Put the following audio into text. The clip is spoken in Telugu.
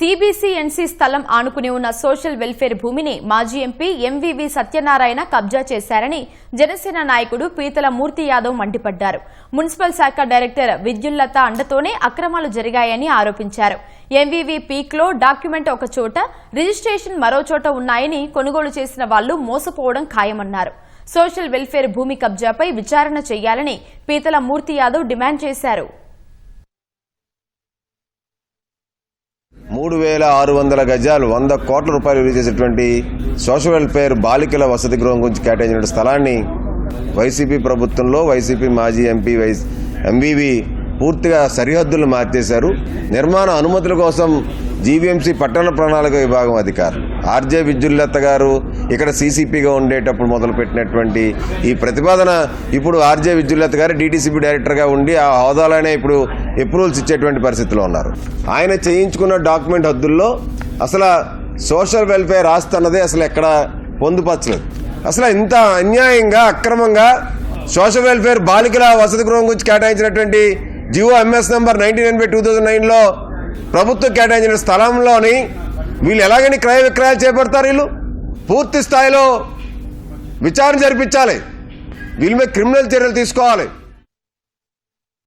सीबीसीएनसी స్థలం ఆనుకుని ఉన్న సోషల్ వెల్ఫేర్ భూమిని మాజీ ఎంపీ ఎంవీవీ సత్యనారాయణ కబ్జా చేశారని జనసేన నాయకుడు పీతల మూర్తి యాదవ్ మండిపడ్డారు. మున్సిపల్ శాఖ డైరెక్టర్ విద్యుల్లత అండతోనే అక్రమాలు జరిగాయని ఆరోపించారు. ఎంవీవీ పీక్లో డాక్యుమెంట్ ఒక చోట, రిజిస్ట్రేషన్ మరో చోట ఉన్నాయని కొనుగోలు చేసిన వాళ్లు మోసపోవడం ఖాయమన్నారు. సోషల్ వెల్ఫేర్ భూమి కబ్జాపై విచారణ చేయాలని పీతల మూర్తి యాదవ్ డిమాండ్ చేశారు. 3600 గజాలు 100 కోట్ల రూపాయలు విలువ చేసేటువంటి సోషల్ వెల్ఫేర్ బాలికల వసతి గృహం గురించి కేటాయించిన స్థలాన్ని వైసీపీ ప్రభుత్వంలో వైసీపీ మాజీ ఎంపీ ఎంవీవీ పూర్తిగా సరిహద్దులను మార్చేశారు. నిర్మాణ అనుమతుల కోసం జీవీఎంసీ పట్టణ ప్రణాళిక విభాగం అధికారులు ఆర్జే విద్యుల్లత గారు ఇక్కడ సీసీపీగా ఉండేటప్పుడు మొదలుపెట్టినటువంటి ఈ ప్రతిపాదన ఇప్పుడు ఆర్జే విద్యుల్లత గారు డీటీసీపీ డైరెక్టర్గా ఉండి ఆ హోదాలోనే ఇప్పుడు అప్రూవల్స్ ఇచ్చేటువంటి పరిస్థితిలో ఉన్నారు. ఆయన చేయించుకున్న డాక్యుమెంట్ హద్దుల్లో అసలు సోషల్ వెల్ఫేర్ ఆస్తి అన్నదే అసలు ఎక్కడ పొందుపరచలేదు. అసలు ఇంత అన్యాయంగా అక్రమంగా సోషల్ వెల్ఫేర్ బాలికల వసతి గృహం గురించి కేటాయించినటువంటి జియో ఎంఎస్ నంబర్ 99/2009లో ప్రభుత్వం కేటాయించిన స్థలంలోని వీళ్ళు ఎలాగని క్రయ విక్రయాలు చేపడతారు? వీళ్ళు పూర్తి స్థాయిలో విచారణ జరిపించాలి, వీళ్ళ మీద క్రిమినల్ చర్యలు తీసుకోవాలి.